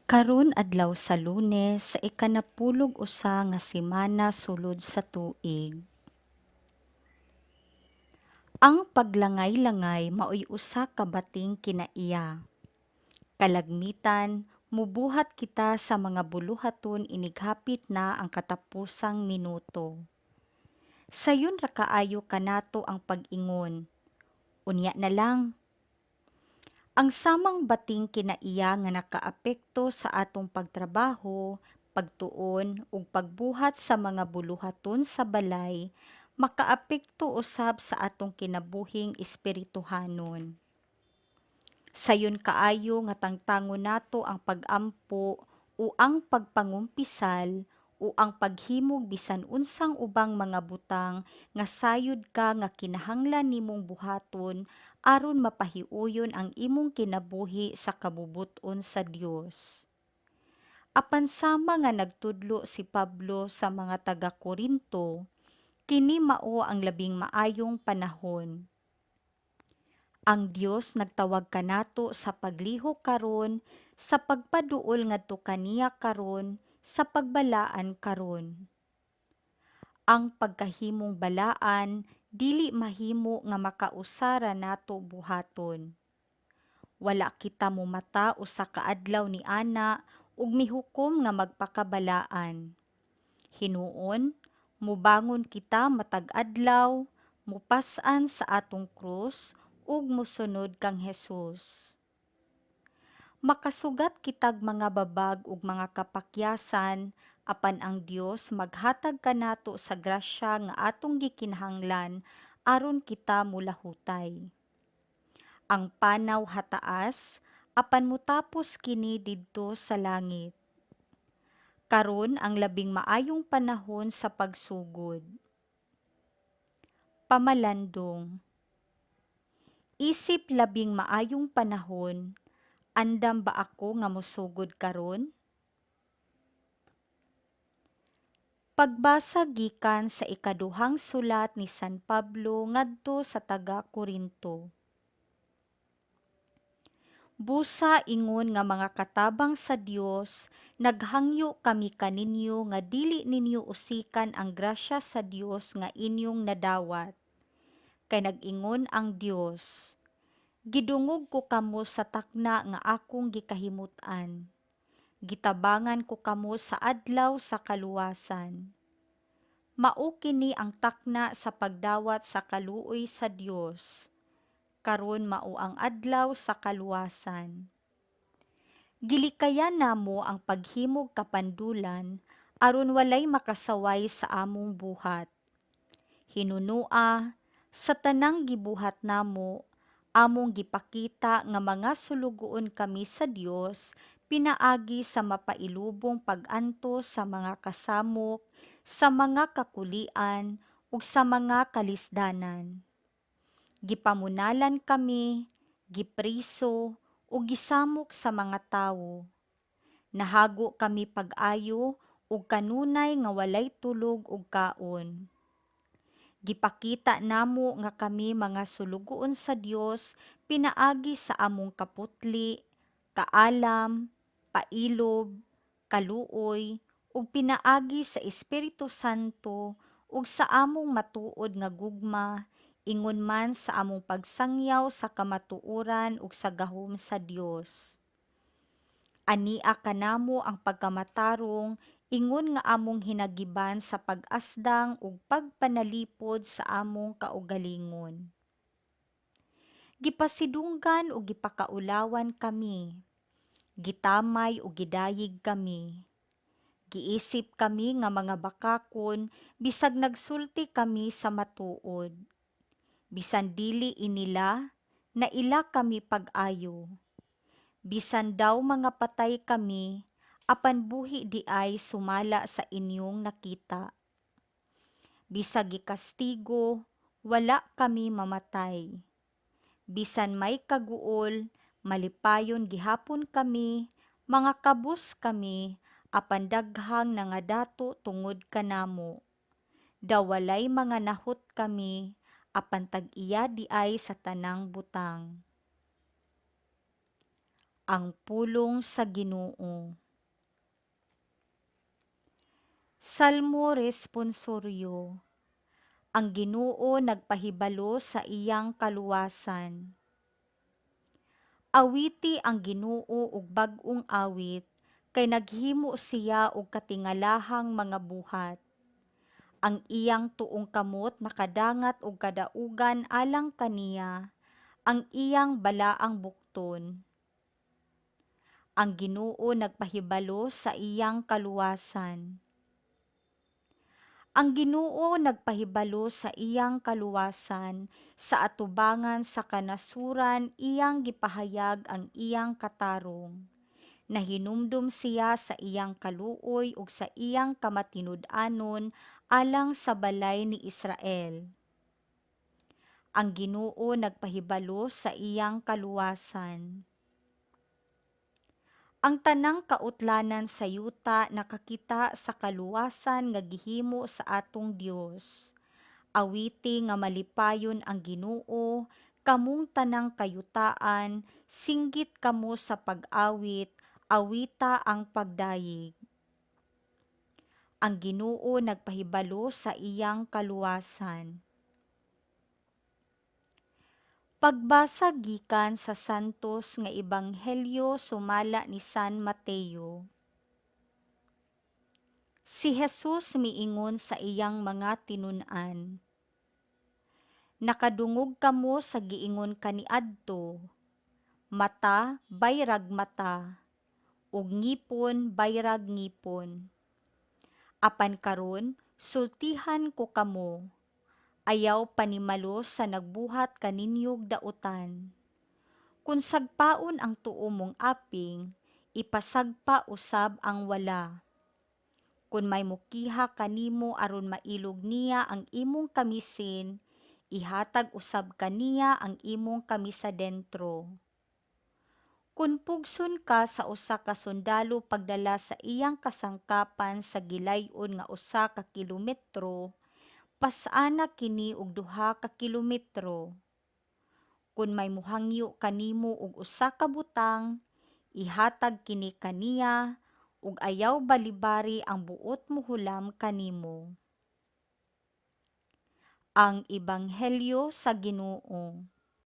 Karon adlaw sa Lunes sa ikanapulog usa nga semana sulod sa tuig. Ang paglangay-langay maoy usa ka bating kinaiya. Kalagmitan, mubuhat kita sa mga buluhaton inighapit na ang katapusang minuto. Sayon ra kaayo kanato ang pag-ingon. Unya na lang. Ang samang bating kinaiya nga nakaapekto sa atong pagtrabaho, pagtuon ug pagbuhat sa mga buluhaton sa balay, makaapekto usab sa atong kinabuhing espirituhanon. Sayon kaayo nga tangtangon nato ang pag-ampo o ang pagpangumpisal o ang paghimog bisan unsang ubang mga butang nga sayod ka nga kinahanglan nimong buhaton aron mapahiuyon ang imong kinabuhi sa kabubut-on sa Dios. Apan sama nga nagtudlo si Pablo sa mga taga-Korinto, kini mao ang labing maayong panahon. Ang Dios nagtawag kanato sa paglihok karon, sa pagpaduol ngadto kaniya karon, sa pagbalaan karon. Ang pagkahimong balaan dili mahimo nga makausara nato buhaton. Wala kita mumata usa ka adlaw ni ana ug mihukom nga magpakabalaan. Hinuon, mubangon kita matag adlaw, mupas-an sa atong krus ug musunod kang Hesus. Makasugat kitag mga babag ug mga kapakyasan apan ang Dios maghatag kanato sa grasya nga atong gikinahanglan aron kita mulahutay. Ang panaw hataas apan mutapos kini didto sa langit. Karon ang labing maayong panahon sa pagsugod. Pamalandong. Isip labing maayong panahon, andam ba ako nga mosugod karon? Pagbasa gikan sa ikaduhang sulat ni San Pablo ngadto sa taga-Korinto. Busa ingon nga mga katabang sa Dios, naghangyo kami kaninyo nga dili ninyo usikan ang grasya sa Dios nga inyong nadawat. Kay nag-ingon ang Dios, gidungog ko kamo sa takna nga akong gikahimut-an. Gitabangan ko kamo sa adlaw sa kaluwasan. Mao kini ang takna sa pagdawat sa kaluoy sa Dios. Karon mao ang adlaw sa kaluwasan. Gilikayan namo ang paghimog kapandulan aron walay makasaway sa among buhat. Hinunua, sa tanang gibuhat namo, among gipakita nga mga sulugoon kami sa Dios pinaagi sa mapailubong pag-anto sa mga kasamok, sa mga kakulian, ug sa mga kalisdanan. Gipamunalan kami, gipriso, ug gisamok sa mga tawo. Nahago kami pag-ayo ug kanunay nga walay tulog ug kaon. Gipakita namo nga kami mga sulugoon sa Dios pinaagi sa among kaputli, kaalam, pailob, kaluoy, ug pinaagi sa Espiritu Santo ug sa among matuod nga gugma, ingon man sa among pagsangyaw sa kamatuoran ug sa gahom sa Dios. Ania kanamo ang pagkamatarong, ingon nga among hinagiban sa pag-asdang ug pagpanalipod sa among kaugalingon. Gipasidunggan ug gipakaulawan kami. Gitamay ug gidayig kami. Giisip kami nga mga bakakon bisag nagsulti kami sa matuod. Bisan dili inila, naila kami pag-ayo. Bisan daw mga patay kami, apan buhi di ay sumala sa inyong nakita. Bisag gikastigo, wala kami mamatay. Bisan may kaguol, malipayon gihapon kami, mga kabus kami, apan daghang nangadato tungod kanamo. Dawalay mga nahut kami, apan tag-iya di ay sa tanang butang. Ang pulong sa Ginoo. Salmo responsoryo. Ang Ginoo nagpahibalo sa iyang kaluwasan. Awiti ang Ginoo og bag-ong awit, kay naghimo siya og katingalahang mga buhat. Ang iyang tuong kamot nakadangat og kadaugan alang kaniya, ang iyang balaang bukton. Ang Ginoo nagpahibalo sa iyang kaluwasan. Ang Ginoo nagpahibalo sa iyang kaluwasan, sa atubangan sa kanasuran iyang gipahayag ang iyang katarong. Nahinumdum siya sa iyang kaluoy ug sa iyang kamatinud-anon alang sa balay ni Israel. Ang Ginoo nagpahibalo sa iyang kaluwasan. Ang tanang kautlanan sa yuta nakakita sa kaluwasan nga gihimo sa atong Dios. Awiti nga malipayon ang Ginoo, kamong tanang kayutaan, singgit kamo sa pag-awit, awita ang pagdayig. Ang Ginoo nagpahibalo sa iyang kaluwasan. Pagbasa gikan sa santos nga ebanghelyo sumala ni San Mateo. Si Jesus miingon sa iyang mga tinun-an, nakadungog kamo sa giingon kaniadto, mata bayrag mata, ug ngipon bayrag ngipon. Apan karon sultihan ko kamo, ayaw panimalo sa nagbuhat kaninyog dautan. Kung sagpaon ang tuo mong aping, ipasagpa usab ang wala. Kung may mukiha kanimo aron mailog niya ang imong kamisin, ihatag usab kaniya ang imong kamisa dentro. Kung pugson ka sa usa ka sundalo pagdala sa iyang kasangkapan sa gilay-on nga 1 ka kilometro, pas-ana kini og 2 ka kilometro. Kung may muhangyo kanimo og 1 ka butang, ihatag kini kaniya, ug ayaw balibari ang buot muhulam kanimo. Ang Ebanghelyo sa Ginoo.